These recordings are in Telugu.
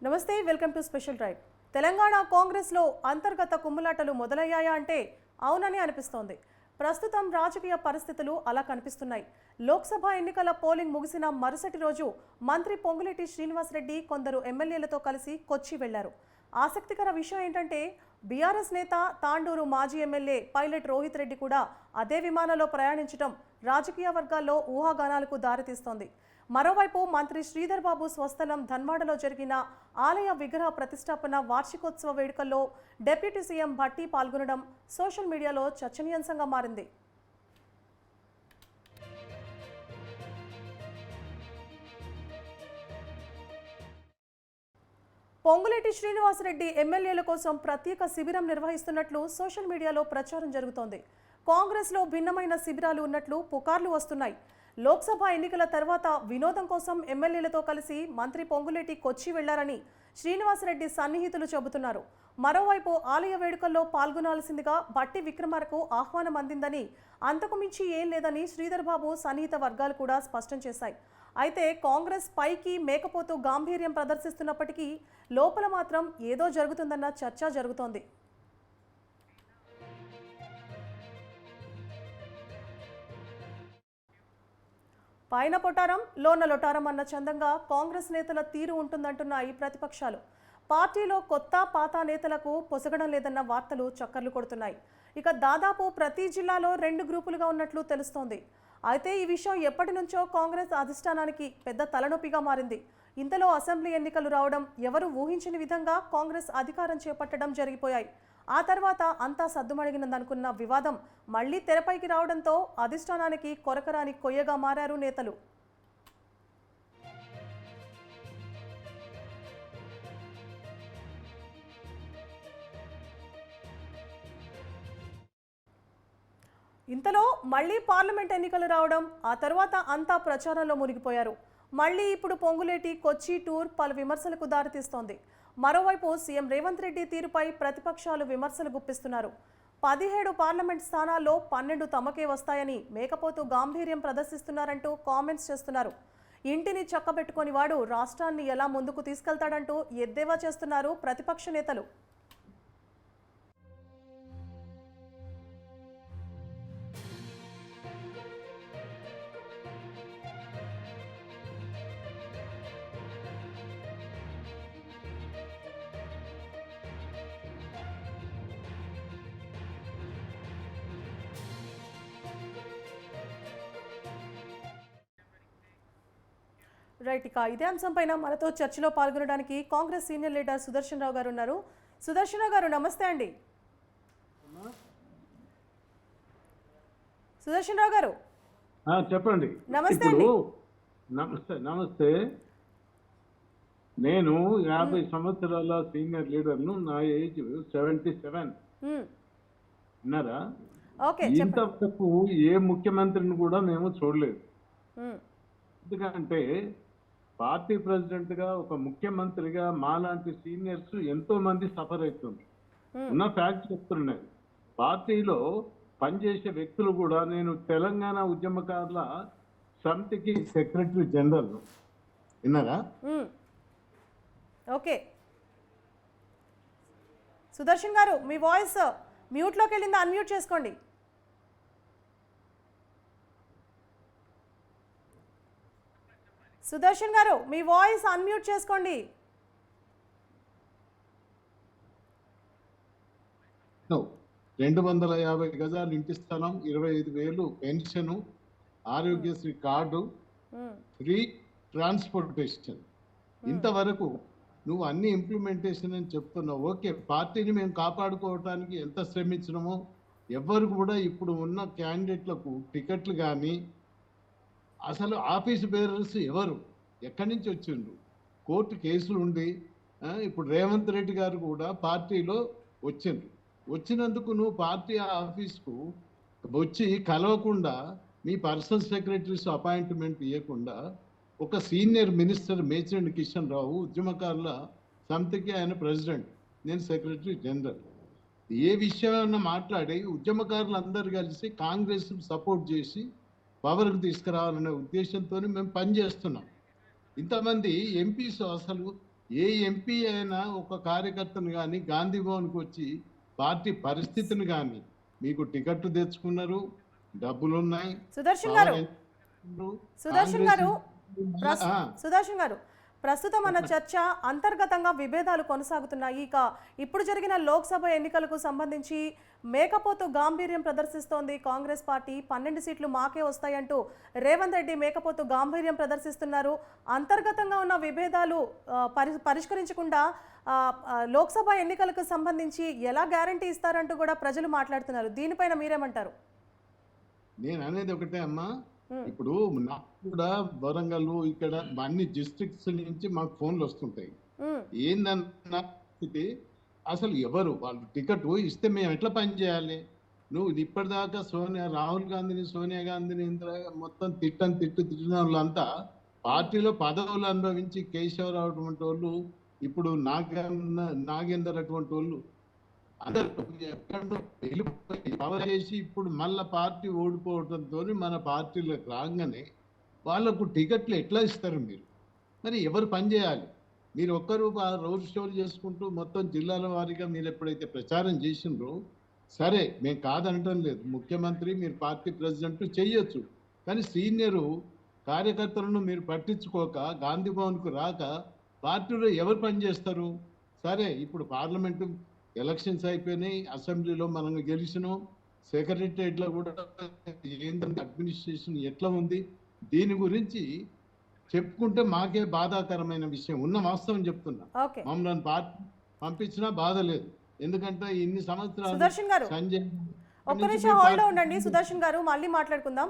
నమస్తే, welcome to special drive. Telangana కాంగ్రెస్లో అంతర్గత కుమ్ములాటలు మొదలయ్యాయా అంటే అవునని అనిపిస్తోంది. ప్రస్తుతం రాజకీయ పరిస్థితులు అలా కనిపిస్తున్నాయి. లోక్సభ ఎన్నికల పోలింగ్ ముగిసిన మరుసటి రోజు మంత్రి పొంగులేటి శ్రీనివాసరెడ్డి కొందరు ఎమ్మెల్యేలతో కలిసి కొచ్చి వెళ్లారు. ఆసక్తికర విషయం ఏంటంటే బీఆర్ఎస్ నేత తాండూరు మాజీ ఎమ్మెల్యే పైలట్ రోహిత్ రెడ్డి కూడా అదే విమానంలో ప్రయాణించడం రాజకీయ వర్గాల్లో ఊహాగానాలకు దారితీస్తోంది. మరోవైపు మంత్రి శ్రీధర్ బాబు స్వస్థలం ధన్వాడలో జరిగిన ఆలయ విగ్రహ ప్రతిష్టాపన వార్షికోత్సవ వేడుకల్లో డిప్యూటీ సీఎం భట్టి పాల్గొనడం సోషల్ మీడియాలో చర్చనీయాంశంగా మారింది. పొంగులేటి శ్రీనివాసరెడ్డి ఎమ్మెల్యేల కోసం ప్రత్యేక శిబిరం నిర్వహిస్తున్నట్లు సోషల్ మీడియాలో ప్రచారం జరుగుతోంది. కాంగ్రెస్లో భిన్నమైన శిబిరాలు ఉన్నట్లు పుకార్లు వస్తున్నాయి. లోక్సభ ఎన్నికల తర్వాత వినోదం కోసం ఎమ్మెల్యేలతో కలిసి మంత్రి పొంగులేటి కొచ్చి వెళ్లారని శ్రీనివాసరెడ్డి సన్నిహితులు చెబుతున్నారు. మరోవైపు ఆలయ వేడుకల్లో పాల్గొనాల్సిందిగా భట్టి విక్రమార్కు ఆహ్వానం అందిందని, అంతకు మించి ఏం లేదని శ్రీధర్ బాబు సన్నిహిత వర్గాలు కూడా స్పష్టం చేశాయి. అయితే కాంగ్రెస్ పైకి మేకపోతూ గాంభీర్యం ప్రదర్శిస్తున్నప్పటికీ లోపల మాత్రం ఏదో జరుగుతుందన్న చర్చ జరుగుతోంది. పైన పొటారం లోన లొటారం అన్న చందంగా కాంగ్రెస్ నేతల తీరు ఉంటుందంటున్నాయి ప్రతిపక్షాలు. పార్టీలో కొత్త పాత నేతలకు పొసగడం లేదన్న వార్తలు చక్కర్లు కొడుతున్నాయి. ఇక దాదాపు ప్రతి జిల్లాలో 2 గ్రూపులుగా ఉన్నట్లు తెలుస్తోంది. అయితే ఈ విషయం ఎప్పటి నుంచో కాంగ్రెస్ అధిష్టానానికి పెద్ద తలనొప్పిగా మారింది. ఇంతలో అసెంబ్లీ ఎన్నికలు రావడం, ఎవరు ఊహించని విధంగా కాంగ్రెస్ అధికారం చేపట్టడం జరిగిపోయాయి. ఆ తర్వాత అంతా సద్దుమణిగినందనుకున్న వివాదం మళ్లీ తెరపైకి రావడంతో అధిష్టానానికి కొరకరాని కొయ్యగా మారారు నేతలు. ఇంతలో మళ్లీ పార్లమెంట్ ఎన్నికలు రావడం, ఆ తర్వాత అంతా ప్రచారంలో మునిగిపోయారు. మళ్లీ ఇప్పుడు పొంగులేటి కొచ్చి టూర్ పలు విమర్శలకు దారితీస్తోంది. మరోవైపు సీఎం రేవంత్ రెడ్డి తీరుపై ప్రతిపక్షాలు విమర్శలు గుప్పిస్తున్నారు. 17 పార్లమెంట్ స్థానాల్లో 12 తమకే వస్తాయని మేకపోతూ గాంభీర్యం ప్రదర్శిస్తున్నారంటూ కామెంట్స్ చేస్తున్నారు. ఇంటిని చక్కబెట్టుకొని వాడు రాష్ట్రాన్ని ఎలా ముందుకు తీసుకెళ్తాడంటూ ఎద్దేవా చేస్తున్నారు ప్రతిపక్ష నేతలు. రైట్, ఇక ఇదే అంశంపైన మనతో చర్చలో పాల్గొనడానికి కాంగ్రెస్ సీనియర్ లీడర్ సుదర్శన్ రావు గారు ఉన్నారు. సుదర్శన్ రావు గారు నమస్తే అండి. సుదర్శన్ రావు గారు చెప్పండి. నమస్తే అండి. నమస్తే నమస్తే. నేను 50 సంవత్సరాల సీనియర్ లీడర్ను. నా ఏజ్ 77. విన్నారా? ఇంతవరకు ఏ ముఖ్యమంత్రిని కూడా మేము చూడలేదు. ఎందుకంటే పార్టీ ప్రెసిడెంట్ గా, ఒక ముఖ్యమంత్రిగా మాలాంటి సీనియర్స్ ఎంతో మంది సఫర్ అవుతుంది. ఉన్న ఫ్యాక్ట్ చెప్తున్నాయి. పార్టీలో పనిచేసే వ్యక్తులు కూడా, నేను తెలంగాణ ఉద్యమకారుల సమితికి సెక్రటరీ జనరల్. విన్నారా? ఓకే, సుదర్శన్ గారు మీ వాయిస్ మ్యూట్లోకి వెళ్ళిందా? అన్మ్యూట్ చేసుకోండి. సుదర్శన్ గారు మీ వాయిస్ అన్మ్యూట్ చేసుకోండి. 250 గజాలు ఇంటి స్థలం, 25,000 pension, Aarogyasri card, free transportation. ఇంతవరకు నువ్వు అన్ని ఇంప్లిమెంటేషన్ అని చెప్తున్నావు. ఓకే, పార్టీని మేము కాపాడుకోవడానికి ఎంత శ్రమించినామో ఎవ్వరు కూడా ఇప్పుడు ఉన్న క్యాండిడేట్లకు టికెట్లు కానీ, అసలు ఆఫీస్ బేరర్స్ ఎవరు, ఎక్కడి నుంచి వచ్చిండ్రు, కోర్టు కేసులు ఉండి ఇప్పుడు రేవంత్ రెడ్డి గారు కూడా పార్టీలో వచ్చిండ్రు. వచ్చినందుకు నువ్వు పార్టీ ఆఫీస్కు వచ్చి కలవకుండా, మీ పర్సనల్ సెక్రటరీస్ అపాయింట్మెంట్ ఇవ్వకుండా, ఒక సీనియర్ మినిస్టర్ మేచిరెడ్డి కిషన్ రావు ఉద్యమకారుల సమితికి ఆయన ప్రెసిడెంట్, నేను సెక్రటరీ జనరల్. ఏ విషయమైనా మాట్లాడి ఉద్యమకారులు అందరూ కలిసి కాంగ్రెస్ సపోర్ట్ చేసి పవర్కు తీసుకురావాలనే ఉద్దేశంతో మేము పనిచేస్తున్నాం. ఇంతమంది ఎంపీస్ అసలు ఏ ఎంపీ అయినా ఒక కార్యకర్తను కానీ గాంధీ భవన్కి వచ్చి పార్టీ పరిస్థితిని కానీ మీకు టికెట్ తెచ్చుకున్నారు, డబ్బులున్నాయి, సుదర్శన్ పవర్ గారు ఎంచుకున్నారు, సుదర్శన్ కాంగ్రెస్ గారు ఆ, సుదర్శన్ గారు ప్రస్తుతం మన చర్చ అంతర్గతంగా విభేదాలు కొనసాగుతున్నాయి. ఇక ఇప్పుడు జరిగిన లోక్సభ ఎన్నికలకు సంబంధించి మేకపోతు గాంభీర్యం ప్రదర్శిస్తోంది కాంగ్రెస్ పార్టీ. 12 సీట్లు మాకే వస్తాయంటూ రేవంత్ రెడ్డి మేకపోతు గాంభీర్యం ప్రదర్శిస్తున్నారు. అంతర్గతంగా ఉన్న విభేదాలు పరిష్కరించకుండా లోక్సభ ఎన్నికలకు సంబంధించి ఎలా గ్యారంటీ ఇస్తారంటూ కూడా ప్రజలు మాట్లాడుతున్నారు. దీనిపైన మీరేమంటారు? నేను అనేది ఒకటే అమ్మా, ఇప్పుడు నాకు కూడా వరంగల్ ఇక్కడ అన్ని డిస్ట్రిక్ట్స్ నుంచి మాకు ఫోన్లు వస్తుంటాయి. ఏందన్నా ఇది అసలు ఎవరు వాళ్ళు టికెట్ ఇస్తే మేము ఎట్లా పని చేయాలి? నువ్వు ఇప్పటిదాకా రాహుల్ గాంధీని, సోనియా గాంధీని మొత్తం తిట్టిన వాళ్ళంతా పార్టీలో పదవులు అనుభవించి కేశవరావు అటువంటి వాళ్ళు, ఇప్పుడు నాగేందర్ అటువంటి వాళ్ళు అందరూ ఎక్కడో వెళ్ళిపోయి పవర్ చేసి ఇప్పుడు మళ్ళా పార్టీ ఓడిపోవడంతో మన పార్టీలకు రాగానే వాళ్ళకు టికెట్లు ఎట్లా ఇస్తారు మీరు? మరి ఎవరు పని చేయాలి? మీరు ఒక్కరు రోడ్ షోలు చేసుకుంటూ మొత్తం జిల్లాల వారీగా మీరు ఎప్పుడైతే ప్రచారం చేసిండ్రో, సరే మేము కాదనటం లేదు, ముఖ్యమంత్రి మీరు పార్టీ ప్రెసిడెంట్ చెయ్యొచ్చు, కానీ సీనియరు కార్యకర్తలను మీరు పట్టించుకోక గాంధీ భవన్కు రాక పార్టీలో ఎవరు పని చేస్తారు? సరే ఇప్పుడు పార్లమెంటు ఎలక్షన్స్ అయిపోయినాయి, అసెంబ్లీలో మనం గెలిచినాం, సెక్రటరియట్లో కూడా ఏంటంటే అడ్మినిస్ట్రేషన్ ఎట్లా ఉంది దీని గురించి చెప్పుకుంటే మాకే బాధాకరమైన విషయం. ఉన్న వాస్తవం చెప్తున్నా. మమ్మల్ని పార్టీ పంపించినా బాధ లేదు, ఎందుకంటే ఇన్ని సంవత్సరాలు సుదర్శన్ గారు సంజయ్ ఒక్క నిమిషం హోల్డ్ ఉండండి. సుదర్శన్ గారు మళ్ళీ మాట్లాడుకుందాం.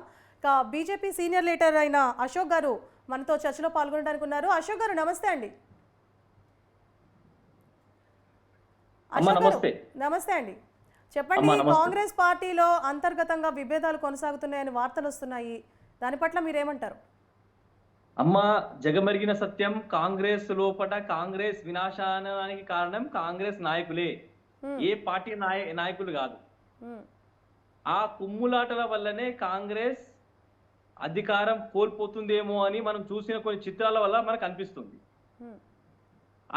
బీజేపీ సీనియర్ లీడర్ అయిన అశోక్ గారు మనతో చర్చలో పాల్గొనడానికి ఉన్నారు. అశోక్ గారు నమస్తే అండి. నమస్తే అండి, చెప్పండి. కాంగ్రెస్ పార్టీలో అంతర్గతంగా విభేదాలు కొనసాగుతున్నాయని వార్తలు వస్తున్నాయి, దాని పట్ల మీరేమంటారు? అమ్మ, జగమరిగిన సత్యం, కాంగ్రెస్ లోపట కాంగ్రెస్ వినాశానికి కారణం కాంగ్రెస్ నాయకులే, ఏ పార్టీ నాయకులు కాదు. ఆ కుమ్ములాటల వల్లనే కాంగ్రెస్ అధికారం కోల్పోతుందేమో అని మనం చూసిన కొన్ని చిత్రాల వల్ల మనకు అనిపిస్తుంది.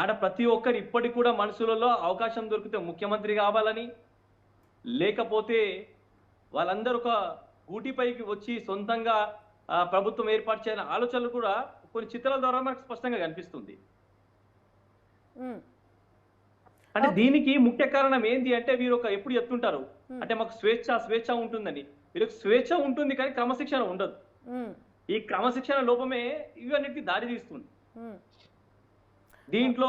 ఆడ ప్రతి ఒక్కరు ఇప్పటికి కూడా మనసులలో అవకాశం దొరికితే ముఖ్యమంత్రి కావాలని, లేకపోతే వాళ్ళందరూ ఒక గూటిపైకి వచ్చి సొంతంగా ప్రభుత్వం ఏర్పాటు చేయాలని ఆలోచనలు కూడా కొన్ని చిత్రాల ద్వారా మనకు స్పష్టంగా కనిపిస్తుంది. అంటే దీనికి ముఖ్య కారణం ఏంటి అంటే, వీరు ఎప్పుడు చెప్తుంటారు అంటే మాకు స్వేచ్ఛ ఉంటుందని. వీరికి స్వేచ్ఛ ఉంటుంది కానీ క్రమశిక్షణ ఉండదు. ఈ క్రమశిక్షణ లోపమే ఇవన్నిటికీ దారి తీస్తుంది. దీంట్లో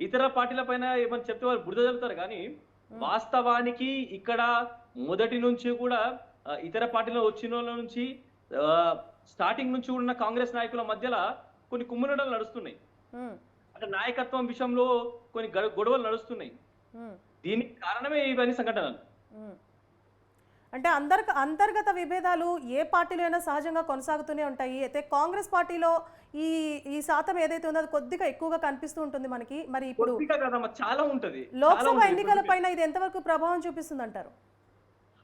ఇతర పార్టీల పైన ఏమని చెప్తే వారు బురద జల్లుతారు, కానీ వాస్తవానికి ఇక్కడ మొదటి నుంచి కూడా ఇతర పార్టీలో వచ్చిన వాళ్ళ నుంచి స్టార్టింగ్ నుంచి ఉన్న కాంగ్రెస్ నాయకుల మధ్యలో కొన్ని కుమ్ములాటలు నడుస్తున్నాయి. అంటే నాయకత్వం విషయంలో కొన్ని గొడవలు నడుస్తున్నాయి. దీనికి కారణమే ఇవన్నీ సంఘటనలు. అంటే అంతర్గత విభేదాలు ఏ పార్టీలో అయినా సహజంగా కొనసాగుతూనే ఉంటాయి. అయితే కాంగ్రెస్ పార్టీలో ఈ శాతం ఏదైతే ఉందో అది కొద్దిగా ఎక్కువగా కనిపిస్తూ ఉంటుంది మనకి. మరి ఇప్పుడు చాలా ఉంటది. లోక్సభ ఎన్నికల పైన ఇది ఎంతవరకు ప్రభావం చూపిస్తుంది అంటారు?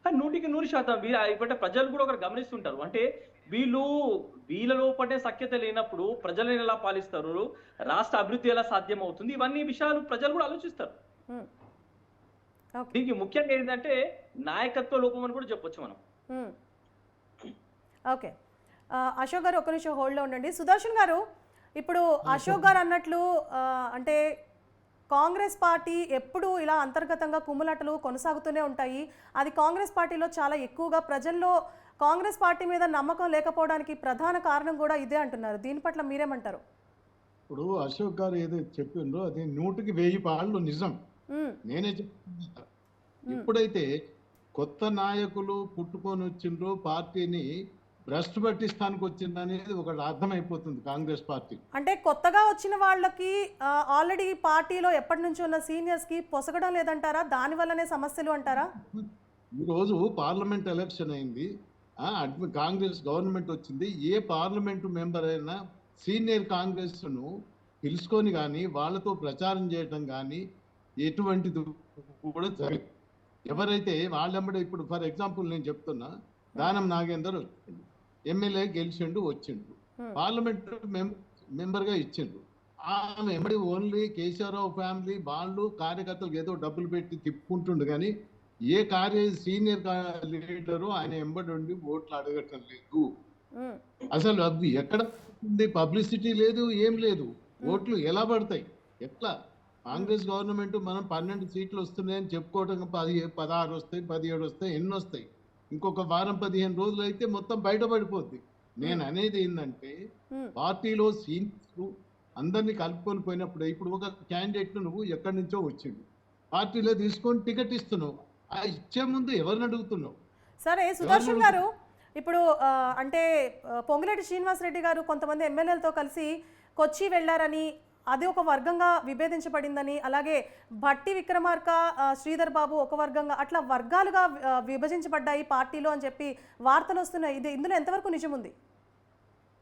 100% ఇప్పటి ప్రజలు కూడా ఒకరు గమనిస్తుంటారు. అంటే వీళ్ళ లోపటే సఖ్యత లేనప్పుడు ప్రజలను ఎలా పాలిస్తారు, రాష్ట్ర అభివృద్ధి ఎలా సాధ్యం అవుతుంది, ఇవన్నీ విషయాలు ప్రజలు కూడా ఆలోచిస్తారు. దీనికి ముఖ్యంగా ఏంటంటే నాయకత్వ లోపం అని కూడా చెప్పొచ్చు మనం. ఓకే, అశోక్ గారు ఒక్క నిమిషం హోల్డ్లో ఉండండి. సుదర్శన్ గారు, ఇప్పుడు అశోక్ గారు అన్నట్లు అంటే కాంగ్రెస్ పార్టీ ఎప్పుడు ఇలా అంతర్గతంగా కుమ్ములాటలు కొనసాగుతూనే ఉంటాయి. అది కాంగ్రెస్ పార్టీలో చాలా ఎక్కువగా ప్రజల్లో కాంగ్రెస్ పార్టీ మీద నమ్మకం లేకపోవడానికి ప్రధాన కారణం కూడా ఇదే అంటున్నారు. దీని పట్ల మీరేమంటారు? ఇప్పుడు అశోక్ గారు ఏదైతే చెప్పిండ్రో అది 100కి 1000 పాళ్ళు నిజం. నేనే చెప్తున్నా, ఎప్పుడైతే కొత్త నాయకులు పుట్టుకొని వచ్చిండ్రో పార్టీని భ్రష్టు పట్టిస్తానికి వచ్చింది అనేది ఒకటి అర్థమైపోతుంది కాంగ్రెస్ పార్టీ. అంటే కొత్తగా వచ్చిన వాళ్ళకి ఆల్రెడీ పార్టీలో ఎప్పటి నుంచి ఉన్న సీనియర్స్ కి పొసగడం లేదంటారా? దాని వల్లనే సమస్యలు అంటారా? ఈరోజు పార్లమెంట్ ఎలక్షన్ అయింది, కాంగ్రెస్ గవర్నమెంట్ వచ్చింది. ఏ పార్లమెంటు మెంబర్ అయినా సీనియర్ కాంగ్రెస్ను పిలుచుకొని కానీ వాళ్ళతో ప్రచారం చేయటం కానీ ఎటువంటిది కూడా జరిగింది. ఎవరైతే వాళ్ళెంబడే ఇప్పుడు ఫర్ ఎగ్జాంపుల్ నేను చెప్తున్నా, దానం నాగేందర్ వచ్చిండు, ఎమ్మెల్యే గెలిచిండు వచ్చిండు, పార్లమెంట్ మెంబర్గా ఇచ్చిండు. ఆమె ఎంబడి ఓన్లీ కేశవరావు ఫ్యామిలీ వాళ్ళు కార్యకర్తలకు ఏదో డబ్బులు పెట్టి తిప్పుకుంటుండు, కానీ ఏ సీనియర్ లీడరు ఆయన ఎంబడి ఉండి ఓట్లు అడగటం లేదు. అసలు అవి ఎక్కడ ఉంది? పబ్లిసిటీ లేదు, ఏం లేదు. ఓట్లు ఎలా పడతాయి? ఎట్లా? కాంగ్రెస్ గవర్నమెంట్ మనం 12 సీట్లు వస్తున్నాయని చెప్పుకోవటం 16 వస్తాయి, 17 వస్తాయి, ఎన్ని వస్తాయి? ఇంకొక వారం 15 రోజులు అయితే మొత్తం బయటపడిపోద్ది. నేను అనేది ఏంటంటే పార్టీలో సీనియర్స్ అందరినీ కలుపుకొని పోయినప్పుడు ఇప్పుడు ఒక క్యాండిడేట్ నువ్వు ఎక్కడి నుంచో వచ్చిండు, పార్టీలో తీసుకొని టికెట్ ఇస్తున్నావు, ఆ ఇచ్చే ముందు ఎవరిని అడుగుతున్నావు? సరే సుదర్శన్ గారు, ఇప్పుడు అంటే పొంగులేటి శ్రీనివాసరెడ్డి గారు కొంతమంది ఎమ్మెల్యేలతో కలిసి కొచ్చి వెళ్లారని, అది ఒక వర్గంగా విభేదించబడిందని, అలాగే భట్టి విక్రమార్క, శ్రీధర్ బాబు ఒక వర్గంగా, అట్లా వర్గాలుగా విభజించబడ్డాయి పార్టీలో అని చెప్పి వార్తలు వస్తున్నాయి. ఇందులో ఎంతవరకు నిజం ఉంది?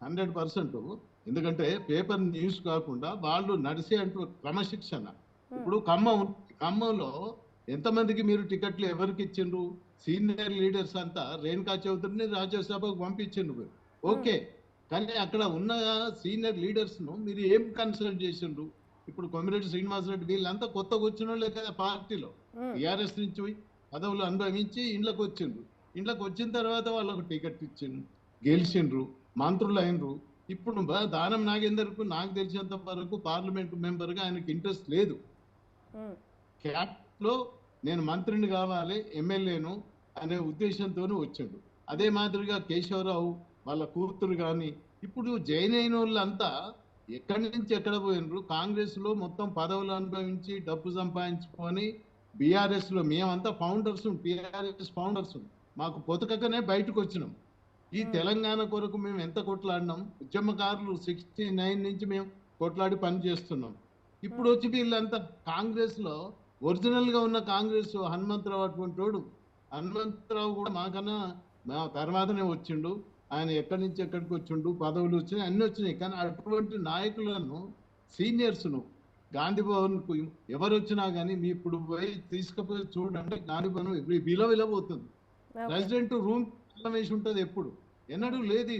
100%. ఎందుకంటే పేపర్ న్యూస్ కాకుండా వాళ్ళు నడిసే అంటూ క్రమశిక్షణ. ఇప్పుడు ఖమ్మంలో ఎంతమందికి మీరు టికెట్లు ఎవరికి ఇచ్చిండ్రు? సీనియర్ లీడర్స్ అంతా రేణుకా చౌదరిని రాజ్యసభకు పంపించిండ్రు, ఓకే. కానీ అక్కడ ఉన్న సీనియర్ లీడర్స్ ను మీరు ఏం కన్సల్ట్ చేసిండ్రు? ఇప్పుడు కొమ్మిరెడ్డి శ్రీనివాసరెడ్డి వీళ్ళంతా కొత్తగా వచ్చిన వాళ్ళే కదా పార్టీలో, టీఆర్ఎస్ నుంచి పదవులు అనుభవించి ఇండ్లకు వచ్చిండ్రు. ఇండ్లకు వచ్చిన తర్వాత వాళ్ళకు టికెట్ ఇచ్చిండ్రు, గెలిచిండ్రు, మంత్రులు అయినరు. ఇప్పుడు దానం నాగేందర్కు నాకు తెలిసినంత వరకు పార్లమెంట్ మెంబర్గా ఆయనకి ఇంట్రెస్ట్ లేదు. క్యాప్లో నేను మంత్రిని కావాలి, ఎమ్మెల్యేను అనే ఉద్దేశంతోనే వచ్చాడు. అదే మాదిరిగా కేశవరావు వాళ్ళ కూతురు కానీ ఇప్పుడు జైన్ అయిన వాళ్ళంతా ఎక్కడి నుంచి ఎక్కడ పోయినరు? కాంగ్రెస్లో మొత్తం పదవులు అనుభవించి డబ్బు సంపాదించుకొని బీఆర్ఎస్లో మేమంతా ఫౌండర్స్, టీఆర్ఎస్ ఫౌండర్స్, మాకు పొతకనే బయటకు వచ్చినాం. ఈ తెలంగాణ కొరకు మేము ఎంత కొట్లాడినాం? ఉద్యమకారులు 69 నుంచి మేము కొట్లాడి పని చేస్తున్నాం. ఇప్పుడు వచ్చి వీళ్ళంతా కాంగ్రెస్లో ఒరిజినల్గా ఉన్న కాంగ్రెస్ హనుమంతరావు అటువంటి వాడు, హనుమంతరావు కూడా మాకన్నా మా తర్వాతనే వచ్చిండు. ఆయన ఎక్కడి నుంచి ఎక్కడికి వచ్చిండు, పదవులు వచ్చినాయి, అన్నీ వచ్చినాయి. కానీ అటువంటి నాయకులను సీనియర్స్ను గాంధీ భవన్కు ఎవరు వచ్చినా కానీ మీ ఇప్పుడు పోయి తీసుకుపోయి చూడండి, గాంధీ భవన్ విలవిలబోతుంది. ప్రెసిడెంట్ రూమ్ వేసి ఉంటుంది, ఎప్పుడు ఎన్నడూ లేదు.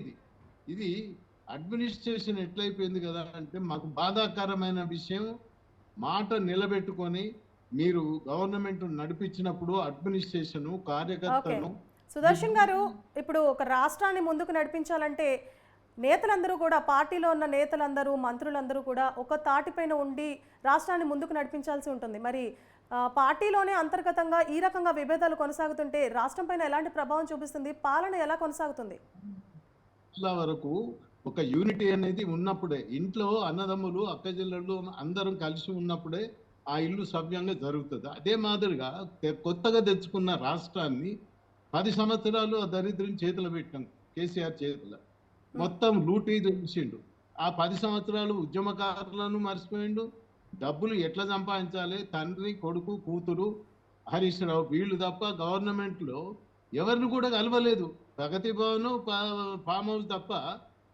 ఇది అడ్మినిస్ట్రేషన్ ఎట్లయిపోయింది కదా అంటే మాకు బాధాకరమైన విషయం. మాట నిలబెట్టుకొని మీరు గవర్నమెంట్ నడిపించినప్పుడు అడ్మినిస్ట్రేషన్ కార్యకర్తను. సుదర్శన్ గారు, ఇప్పుడు ఒక రాష్ట్రాన్ని ముందుకు నడిపించాలంటే నేతలందరూ కూడా, పార్టీలో ఉన్న నేతలందరూ, మంత్రులందరూ కూడా ఒక తాటిపైన ఉండి రాష్ట్రాన్ని ముందుకు నడిపించాల్సి ఉంటుంది. మరి పార్టీలోనే అంతర్గతంగా ఈ రకంగా విభేదాలు కొనసాగుతుంటే రాష్ట్రం పైన ఎలాంటి ప్రభావం చూపిస్తుంది? పాలన ఎలా కొనసాగుతుంది? చాలా వరకు ఒక యూనిటీ అనేది ఉన్నప్పుడే, ఇంట్లో అన్నదమ్ములు అక్కచెల్లెళ్ళు అందరం కలిసి ఉన్నప్పుడే ఆ ఇల్లు సవ్యంగా జరుగుతుంది. అదే మాదిరిగా కొత్తగా తెచ్చుకున్న రాష్ట్రాన్ని 10 సంవత్సరాలు ఆ దరిద్రం చేతులు పెట్టాం, కేసీఆర్ చేతుల మొత్తం లూటీ తెలిసిండు. ఆ 10 సంవత్సరాలు ఉద్యమకారులను మర్చిపోయిండు. డబ్బులు ఎట్లా సంపాదించాలి, తండ్రి కొడుకు కూతురు హరీష్ రావు వీళ్ళు తప్ప గవర్నమెంట్లో ఎవరిని కూడా కలవలేదు. ప్రగతి భవన్, ఫామ్ హౌస్ తప్ప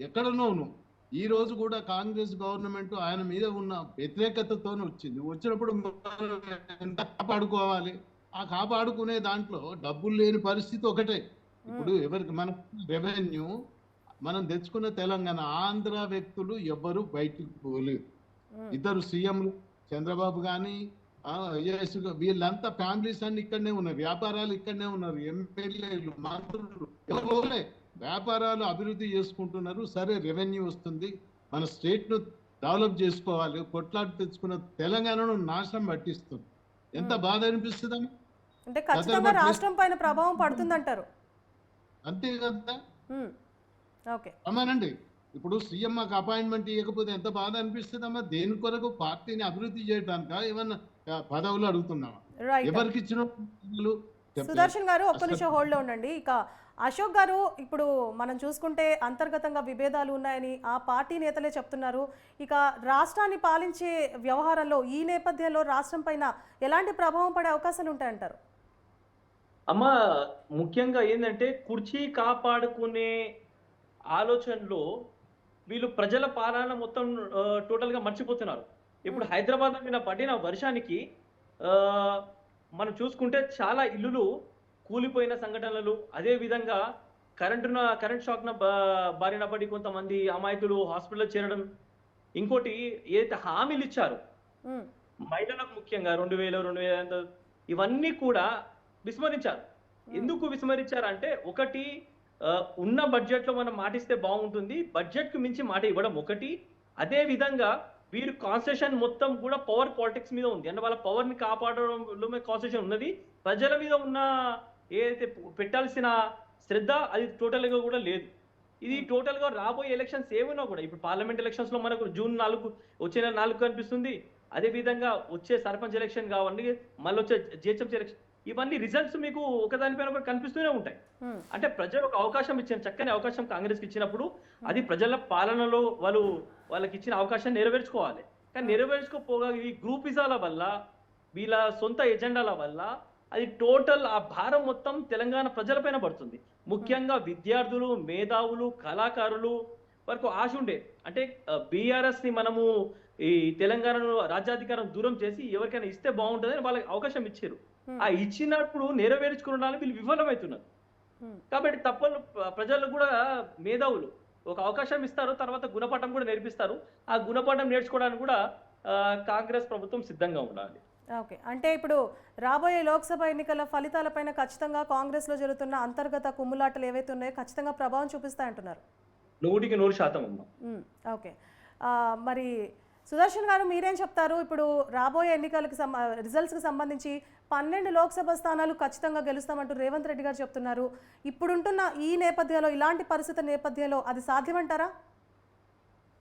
ఎక్కడనోను. ఈ రోజు కూడా కాంగ్రెస్ గవర్నమెంట్ ఆయన మీద ఉన్న వ్యతిరేకతతో వచ్చింది. వచ్చినప్పుడు ఎంత కాపాడుకోవాలి? ఆ కాపాడుకునే దాంట్లో డబ్బులు లేని పరిస్థితి ఒకటే. ఇప్పుడు ఎవరికి మన రెవెన్యూ మనం తెచ్చుకున్న తెలంగాణ, ఆంధ్ర వ్యక్తులు ఎవ్వరు బయటికి పోలేదు. ఇద్దరు సీఎంలు, చంద్రబాబు కానీ వీళ్ళంతా ఫ్యామిలీస్ అన్ని ఇక్కడనే ఉన్నారు, వ్యాపారాలు ఇక్కడనే ఉన్నారు, ఎమ్మెల్యేలు, మంత్రులు ఎవరు వ్యాపారాలు అభివృద్ధి చేసుకుంటున్నారు. సరే, రెవెన్యూ వస్తుంది, మన స్టేట్ను డెవలప్ చేసుకోవాలి. కొట్లాడి తెచ్చుకున్న తెలంగాణను నాశనం పట్టిస్తుంది. ఎంత బాధ అనిపిస్తుంది? అంటే ఖచ్చితంగా రాష్ట్రం పైన ప్రభావం పడుతుందంటారు. అంతే కదా. ఓకే, అమ్మానండి, ఇప్పుడు సీఎం మాకు అపాయింట్మెంట్ ఇవ్వకపోతే ఎంత బాధ అనిపిస్తుందమ్మా? దేని కొరకు? పార్టీని అభివృద్ధి చేయడానిక? ఏమన్నా పదవులు అడుగుతున్నావా? ఎవరికి ఇచ్చిన? సుదర్శన్ గారు ఒక్క నిమిషం హోల్డ్ లో ఉండండి. ఇక అశోక్ గారు, ఇప్పుడు మనం చూసుకుంటే అంతర్గతంగా విభేదాలు ఉన్నాయని ఆ పార్టీ నేతలే చెప్తున్నారు. ఇక రాష్ట్రాన్ని పాలించే వ్యవహారంలో ఈ నేపథ్యంలో రాష్ట్రం పైన ఎలాంటి ప్రభావం పడే అవకాశాలు ఉంటాయంటారు? అమ్మా, ముఖ్యంగా ఏంటంటే కుర్చీ కాపాడుకునే ఆలోచనలో వీళ్ళు ప్రజల పాలన మొత్తం టోటల్ గా మర్చిపోతున్నారు. ఇప్పుడు హైదరాబాద్ మీద పడిన వర్షానికి మనం చూసుకుంటే చాలా ఇల్లులు కూలిపోయిన సంఘటనలు, అదే విధంగా కరెంట్ షాక్‌న బారిన పడి కొంతమంది అమాయకులు హాస్పిటల్‌లో చేరడం. ఇంకోటి ఏదైతే హామీలిచ్చారో హ్మ్. మహిళలకు ముఖ్యంగా 2000, 2500 ఇవన్నీ కూడా విస్మరించారు. ఎందుకు విస్మరించారంటే ఒకటి ఉన్న బడ్జెట్‌లో మనం మాటిస్తే బావుంటుంది. బడ్జెట్‌కి మించి మాట ఇవ్వడం ఒకటి. అదే విధంగా వీరు కాన్సెషన్ మొత్తం కూడా పవర్ పాలిటిక్స్ మీద ఉంది. అంటే వాళ్ళ పవర్‌ని కాపాడడంలోనే కాన్సెషన్ ఉన్నది. ప్రజల మీద ఉన్న ఏదైతే పెట్టాల్సిన శ్రద్ధ అది టోటల్‌గా కూడా లేదు. ఇది టోటల్‌గా రాబోయే ఎలక్షన్స్ ఏమున్నా కూడా ఇప్పుడు పార్లమెంట్ ఎలక్షన్స్‌లో మనకు జూన్ 4 వచ్చే నెల 4 కనిపిస్తుంది. అదే విధంగా వచ్చే సర్పంచ్ ఎలక్షన్ కావండి, మళ్ళొచ్చే జీహెచ్ఎంసీ ఎలక్షన్ ఇవన్నీ రిజల్ట్స్ మీకు ఒకదానిపైన ఒకటి కనిపిస్తూనే ఉంటాయి. హ్మ్. అంటే ప్రజలు ఒక అవకాశం ఇచ్చిన చక్కని అవకాశం కాంగ్రెస్‌కి ఇచ్చినప్పుడు అది ప్రజల పాలనలో వాళ్ళకిచ్చిన అవకాశాన్ని నెరవేర్చుకోవాలి. కానీ నెరవేర్చుకోపోగా ఈ గ్రూపిజాల వల్ల, వీళ్ళ సొంత ఎజెండాల వల్ల అది టోటల్ ఆ భారం మొత్తం తెలంగాణ ప్రజలపైన పడుతుంది. ముఖ్యంగా విద్యార్థులు, మేధావులు, కళాకారులు వరకు ఆశ ఉండే. అంటే బీఆర్ఎస్‌ని మనము ఈ తెలంగాణలో రాజ్యాధికారం దూరం చేసి ఎవరికైనా ఇస్తే బావుంటదని వాళ్ళకి అవకాశం ఇచ్చిర్రు. ఆ ఇచ్చినప్పుడు నెరవేర్చుకోవడానికి వీళ్ళు విఫలమైతున్నారు. హ్మ్. కాబట్టి తప్పని ప్రజలకు కూడా మేధావులు ఒక అవకాశం ఇస్తారు. తర్వాత గుణపాఠం కూడా నేర్పిస్తారు. ఆ గుణపాఠం నేర్చుకోవడానికి కూడా కాంగ్రెస్ ప్రభుత్వం సిద్ధంగా ఉండాలి. ఓకే. అంటే ఇప్పుడు రాబోయే లోక్సభ ఎన్నికల ఫలితాలపైన ఖచ్చితంగా కాంగ్రెస్‌లో జరుగుతున్న అంతర్గత కుమ్ములాటలు ఏవైతే ఉన్నాయో ఖచ్చితంగా ప్రభావం చూపిస్తాయంటున్నారు. 100% అమ్మ. హ్మ్. ఓకే. మరి సుదర్శన్ గారు మీరేం చెప్తారు? ఇప్పుడు రాబోయే ఎన్నికలకి రిజల్ట్స్‌కి సంబంధించి 12 లోక్సభ స్థానాలు ఖచ్చితంగా గెలుస్తామంటూ రేవంత్ రెడ్డి గారు చెప్తున్నారు. ఇప్పుడుంటున్న ఈ నేపథ్యంలో, ఇలాంటి పరిస్థితి నేపథ్యంలో అది సాధ్యమంటారా?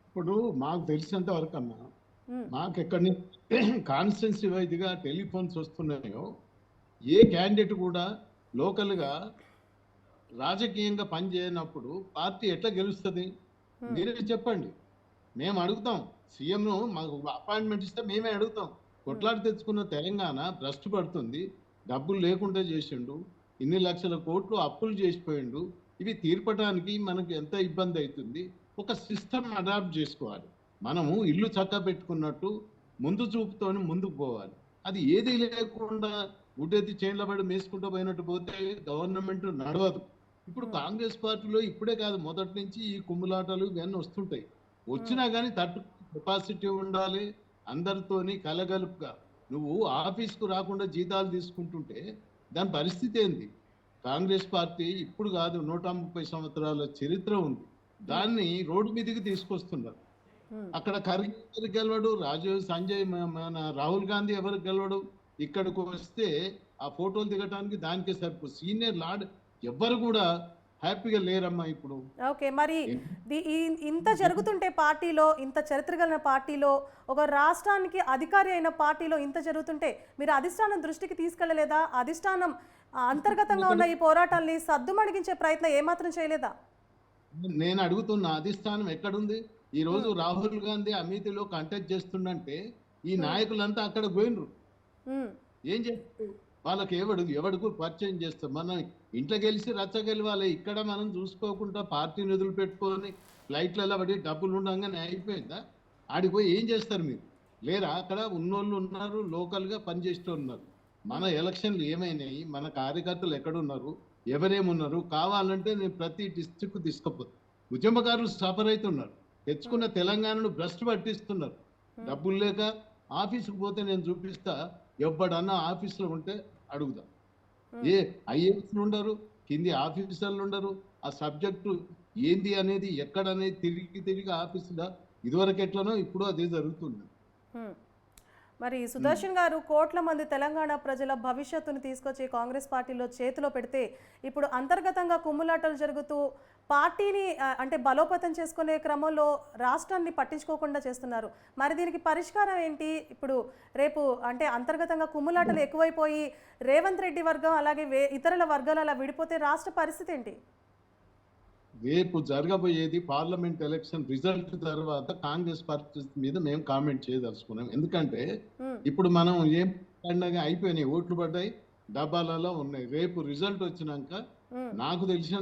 ఇప్పుడు మాకు తెలిసినంత వరకు అన్న హ్మ్. మాకు ఎక్కడి నుంచి కాన్స్టిట్యున్సీ వైజ్గా టెలిఫోన్స్ వస్తున్నాయో ఏ క్యాండిడేట్ కూడా లోకల్గా రాజకీయంగా పనిచేయనప్పుడు పార్టీ ఎట్లా గెలుస్తుంది? మీరే చెప్పండి. మేము అడుగుతాం. సీఎంను మాకు అపాయింట్మెంట్ ఇస్తే మేమే అడుగుతాం. కొట్లాడి తెచ్చుకున్న తెలంగాణ భ్రష్టు పడుతుంది. డబ్బులు లేకుండా చేసిండు. ఇన్ని లక్షల కోట్లు అప్పులు చేసిపోయిండు. ఇవి తీర్పడానికి మనకు ఎంత ఇబ్బంది అవుతుంది. ఒక సిస్టమ్ అడాప్ట్ చేసుకోవాలి. మనము ఇల్లు చక్కబెట్టుకున్నట్టు ముందు చూపుతోని ముందుకు పోవాలి. అది ఏది లేకుండా గుడ్డెత్తి చేన్ల పడి మేసుకుంటూ పోయినట్టు పోతే గవర్నమెంట్ నడవదు. ఇప్పుడు కాంగ్రెస్ పార్టీలో ఇప్పుడే కాదు, మొదటి నుంచి ఈ కుమ్ములాటలు ఇవన్నీ వస్తుంటాయి. వచ్చినా కానీ తట్టు కెపాసిటీ ఉండాలి. అందరితోని కలగలుపుగా నువ్వు ఆఫీస్కు రాకుండా జీతాలు తీసుకుంటుంటే దాని పరిస్థితి ఏంది? కాంగ్రెస్ పార్టీ ఇప్పుడు కాదు, 130 సంవత్సరాల చరిత్ర ఉంది. దాన్ని రోడ్డు మీదకి తీసుకొస్తున్నారు. అక్కడ ఖర్గే గెలవడు, సంజయ్ మన రాహుల్ గాంధీ ఎవరు గెలవడు. ఇక్కడికి వస్తే ఆ ఫోటోలు దిగటానికి దానికే సరిపో సీనియర్ లార్డ్ ఎవ్వరు కూడా హ్యాపీగా లేరమ్మా ఇప్పుడు. ఓకే. మరి ఇంత జరుగుతుంటే పార్టీలో, ఇంత చరిత్ర కలిగిన పార్టీలో, ఒక రాష్ట్రానికి అధికారి అయిన పార్టీలో ఇంత జరుగుతుంటే మీరు అధిష్టానం దృష్టికి తీసుకెళ్లలేదా? అధిష్టానం అంతర్గతంగా ఉన్న ఈ పోరాటాల్ని సద్దుమణిగించే ప్రయత్నం ఏమాత్రం చేయలేదా? నేను అడుగుతున్నా, అధిష్టానం ఎక్కడుంది? ఈ రోజు రాహుల్ గాంధీ అమేథీలో కంటెస్ట్ చేస్తుండంటే ఈ నాయకులంతా అక్కడ పోయినరు. ఏం చేస్తారు? వాళ్ళకి ఎవడుకు పరిచయం చేస్తాం? మనం ఇంట్లో గెలిచి రచ్చ గెలవాలి. ఇక్కడ మనం చూసుకోకుండా పార్టీ నిధులు పెట్టుకొని ఫ్లైట్లలో పడి డబ్బులు ఉండగానే అయిపోయిందా? ఆడిపోయి ఏం చేస్తారు మీరు? లేరా? అక్కడ ఉన్నోళ్ళు ఉన్నారు, లోకల్గా పనిచేస్తూ ఉన్నారు. మన ఎలక్షన్లు ఏమైనాయి? మన కార్యకర్తలు ఎక్కడున్నారు? ఎవరేమున్నారు? కావాలంటే నేను ప్రతి డిస్ట్రిక్ట్ తీసుకుపోతాను. ఉద్యమకారులు సఫర్ అవుతున్నారు. తెచ్చుకున్న తెలంగాణను భ్రష్టు పట్టిస్తున్నారు. డబ్బులు లేక ఆఫీసుకు పోతే నేను చూపిస్తా. ఎవడన్నా ఆఫీసులో ఉంటే అడుగుదాం. ఏ ఐఏఎస్లు ఉండరు, కింది ఆఫీసర్లు ఉండరు. ఆ సబ్జెక్టు ఏంది అనేది ఎక్కడనేది తిరిగి ఆఫీసులో ఇదివరకు ఎట్లనో ఇప్పుడు అదే జరుగుతుంది. మరి సుదర్శన్ గారు, కోట్ల మంది తెలంగాణ ప్రజల భవిష్యత్తును తీసుకొచ్చి కాంగ్రెస్ పార్టీలో చేతిలో పెడితే ఇప్పుడు అంతర్గతంగా కుమ్ములాటలు జరుగుతూ పార్టీని అంటే బలోపేతం చేసుకునే క్రమంలో రాష్ట్రాన్ని పట్టించుకోకుండా చేస్తున్నారు. మరి దీనికి పరిష్కారం ఏంటి? ఇప్పుడు రేపు అంటే అంతర్గతంగా కుమ్ములాటలు ఎక్కువైపోయి రేవంత్ రెడ్డి వర్గం అలాగే ఇతరుల వర్గాలు అలా విడిపోతే రాష్ట్ర పరిస్థితి ఏంటి? రేపు జరగబోయేది పార్లమెంట్ ఎలక్షన్ రిజల్ట్ తర్వాత కాంగ్రెస్ పార్టీ మీద మేము కామెంట్ చేయదలుచుకున్నాం. ఎందుకంటే ఇప్పుడు మనం ఏం పండగ అయిపోయినాయి, ఓట్లు పడ్డాయి, డబ్బాలలో ఉన్నాయి. రేపు రిజల్ట్ వచ్చినాక నాకు తెలిసిన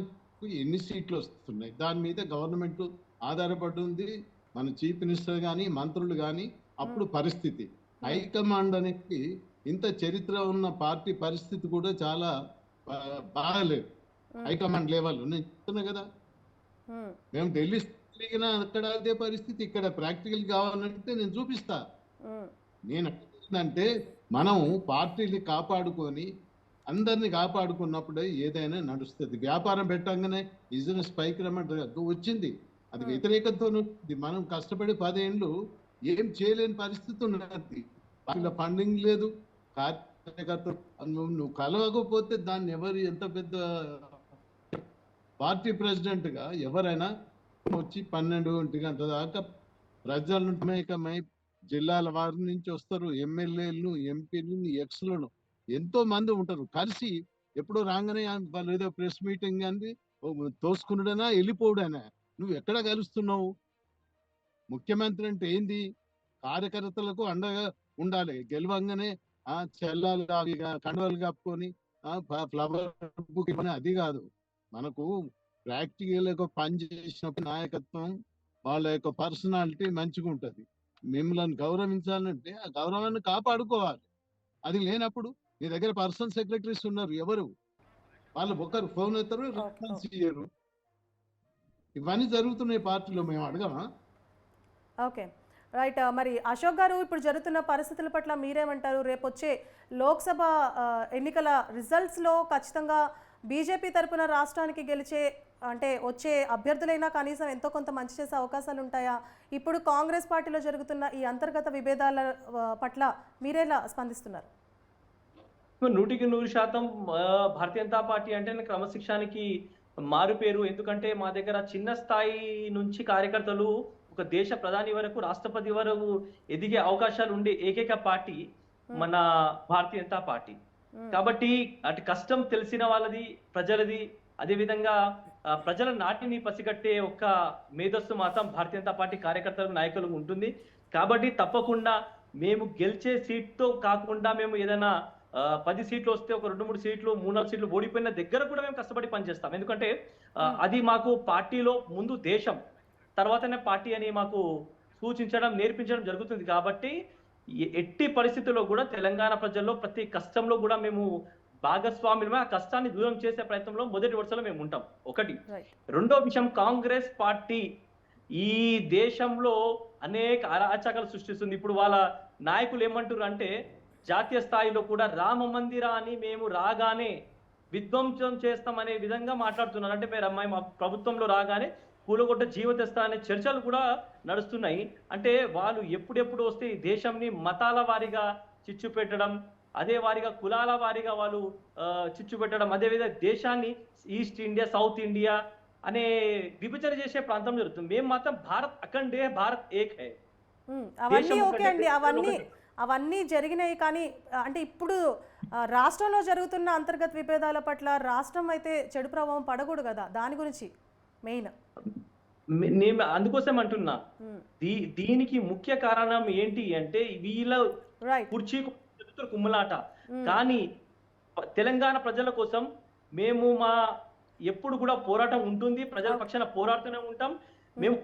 ఎన్ని సీట్లు వస్తున్నాయి దాని మీద గవర్నమెంట్ ఆధారపడి ఉంది. మన చీఫ్ మినిస్టర్ కానీ మంత్రులు కానీ అప్పుడు పరిస్థితి హైకమాండ్ అనేది ఇంత చరిత్ర ఉన్న పార్టీ పరిస్థితి కూడా చాలా బాగాలేదు. హైకమాండ్ లెవెల్ నేను చెప్తున్నా కదా, మేము ఢిల్లీ తిరిగినా అక్కడ అదే పరిస్థితి, ఇక్కడ ప్రాక్టికల్ కావాలంటే నేను చూపిస్తా. నేను అంటే మనం పార్టీని కాపాడుకొని అందరిని కాపాడుకున్నప్పుడే ఏదైనా నడుస్తుంది. వ్యాపారం పెట్టంగానే బిజినెస్ పైకి రమ్మంటే వచ్చింది, అది వ్యతిరేకతతో. మనం కష్టపడి 10 ఏళ్ళు ఏం చేయలేని పరిస్థితి ఉన్నది. పార్టీలో ఫండింగ్ లేదు, కార్యకర్తలు నువ్వు కలవకపోతే దాన్ని ఎవరు ఎంత పెద్ద పార్టీ ప్రెసిడెంట్ గా ఎవరైనా వచ్చి 12 గంటల దాకా ప్రజలను మమేకమై జిల్లాల వారి నుంచి వస్తారు, ఎమ్మెల్యేలను, ఎంపీలను, ఎక్స్లను ఎంతో మంది ఉంటారు. కలిసి ఎప్పుడో రాగానే వాళ్ళు ఏదో ప్రెస్ మీటింగ్ అని తోసుకున్నాడనా వెళ్ళిపోవడానా. నువ్వు ఎక్కడ కలుస్తున్నావు? ముఖ్యమంత్రి అంటే ఏంది? కార్యకర్తలకు అండగా ఉండాలి. గెలవంగానే చెల్లాలు అవి కండవలు కప్పుకొని ఫ్లవర్ బుక్ ఇవ్వని అది కాదు. మనకు ప్రాక్టికల్ గా పని చేసినప్పుడు నాయకత్వం, వాళ్ళ యొక్క పర్సనాలిటీ మంచిగా ఉంటది. మిమ్మల్ని గౌరవించాలంటే ఆ గౌరవాన్ని కాపాడుకోవాలి. అది లేనప్పుడు మీ దగ్గర పర్సనల్ సెక్రటరీస్ ఉన్నారు, ఎవరు వాళ్ళు ఒకరు ఫోన్ అవుతారు, రెస్పాన్స్ ఇయ్యరు. ఇవన్నీ జరుగుతున్నాయి పార్టీలో, మేము అడగమా? Okay, right. మరి అశోక్ గారు, ఇప్పుడు జరుగుతున్న పరిస్థితుల పట్ల మీరేమంటారు? రేపు వచ్చే లోక్సభ ఎన్నికల రిజల్ట్స్లో ఖచ్చితంగా బీజేపీ తరపున రాష్ట్రానికి గెలిచే అంటే వచ్చే అభ్యర్థులైనా కనీసం ఎంతో కొంత మంచి చేసే అవకాశాలు ఉంటాయా? ఇప్పుడు కాంగ్రెస్ పార్టీలో జరుగుతున్న ఈ అంతర్గత విభేదాల పట్ల మీరేలా స్పందిస్తున్నారు? 100% భారతీయ జనతా పార్టీ అంటే క్రమశిక్షణకి మారుపేరు. ఎందుకంటే మా దగ్గర చిన్న స్థాయి నుంచి కార్యకర్తలు ఒక దేశ ప్రధాని వరకు, రాష్ట్రపతి వరకు ఎదిగే అవకాశాలు ఉండే ఏకైక పార్టీ మన భారతీయ జనతా పార్టీ. కాబట్టి అటు కష్టం తెలిసిన వాళ్ళది, ప్రజలది, అదేవిధంగా ప్రజల నాటిని పసిగట్టే ఒక్క మేధస్సు మాత్రం భారతీయ జనతా పార్టీ కార్యకర్తలు, నాయకులు ఉంటుంది. కాబట్టి తప్పకుండా మేము గెలిచే సీట్తో కాకుండా మేము ఏదైనా 10 సీట్లు వస్తే ఒక 2-3 సీట్లు, 3-4 సీట్లు ఓడిపోయిన దగ్గర కూడా మేము కష్టపడి పనిచేస్తాం. ఎందుకంటే అది మాకు పార్టీలో ముందు దేశం, తర్వాతనే పార్టీ అని మాకు సూచించడం, నేర్పించడం జరుగుతుంది. కాబట్టి ఎట్టి పరిస్థితుల్లో కూడా తెలంగాణ ప్రజల్లో ప్రతి కష్టంలో కూడా మేము భాగస్వాములమే. ఆ కష్టాన్ని దూరం చేసే ప్రయత్నంలో మొదటి వరుసలో మేము ఉంటాం. ఒకటి. రెండో విషయం, కాంగ్రెస్ పార్టీ ఈ దేశంలో అనేక అరాచకాలు సృష్టిస్తుంది. ఇప్పుడు వాళ్ళ నాయకులు ఏమంటారు అంటే, జాతీయ స్థాయిలో కూడా రామ మందిరాన్ని మేము రాగానే విధ్వంసం చేస్తామనే విధంగా మాట్లాడుతున్నారు. అంటే మా ప్రభుత్వంలో రాగానే కూలగొట్ట జీవతస్థ అనే చర్చలు కూడా నడుస్తున్నాయి. అంటే వాళ్ళు ఎప్పుడెప్పుడు వస్తే ఈ దేశంని మతాల వారీగా చిచ్చు పెట్టడం, అదే వారిగా కులాల వారీగా వాళ్ళు చిచ్చు పెట్టడం, అదేవిధంగా దేశాన్ని ఈస్ట్ ఇండియా, సౌత్ ఇండియా అనే విభజన చేసే ప్రాంతం జరుగుతుంది. మేము మాత్రం భారత్ అఖండే, భారత్ ఏక్ హై. అవన్నీ ఓకే అండి, అవన్నీ జరిగినాయి. కానీ అంటే ఇప్పుడు రాష్ట్రంలో జరుగుతున్న అంతర్గత విభేదాల పట్ల రాష్ట్రం అయితే చెడు ప్రభావం పడకూడదు కదా, దాని గురించి మెయిన్ నేను అందుకోసం అంటున్నా. దీనికి ముఖ్య కారణం ఏంటి అంటే వీళ్ళ కుర్చీ కుమ్ములాట. కానీ తెలంగాణ ప్రజల కోసం మేము ఎప్పుడు కూడా పోరాటం ఉంటుంది, ప్రజల పక్షాన పోరాడుతూనే ఉంటాం. మేము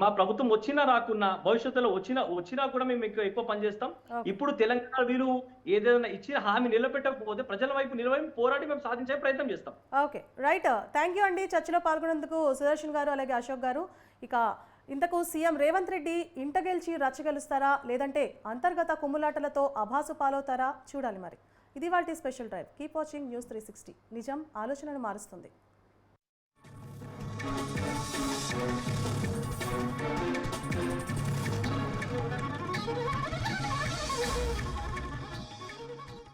మా ప్రభుత్వం వచ్చినా రాకున్నా, భవిష్యత్తులో వచ్చినా కూడా మేము ఎక్కువ పనిచేస్తాం. ఇప్పుడు తెలంగాణ వీళ్ళు ఏదైనా ఇచ్చిన హామీ నిలబెట్టకపోతే ప్రజల వైపు నిలబడి పోరాడి మేము సాధించే ప్రయత్నం చేస్తాం. Okay, right. థ్యాంక్ యూ అండి చర్చలో పాల్గొనేందుకు సుదర్శన్ గారు, అలాగే అశోక్ గారు. ఇక ఇంతకు సీఎం రేవంత్ రెడ్డి ఇంట గెలిచి రచ్చగలుస్తారా, లేదంటే అంతర్గత కుమ్ములాటలతో అభాసు పాలవుతారా చూడాలి. మరి ఇది వాటి special drive. Keep watching news 360. నిజం ఆలోచనను మారుస్తుంది.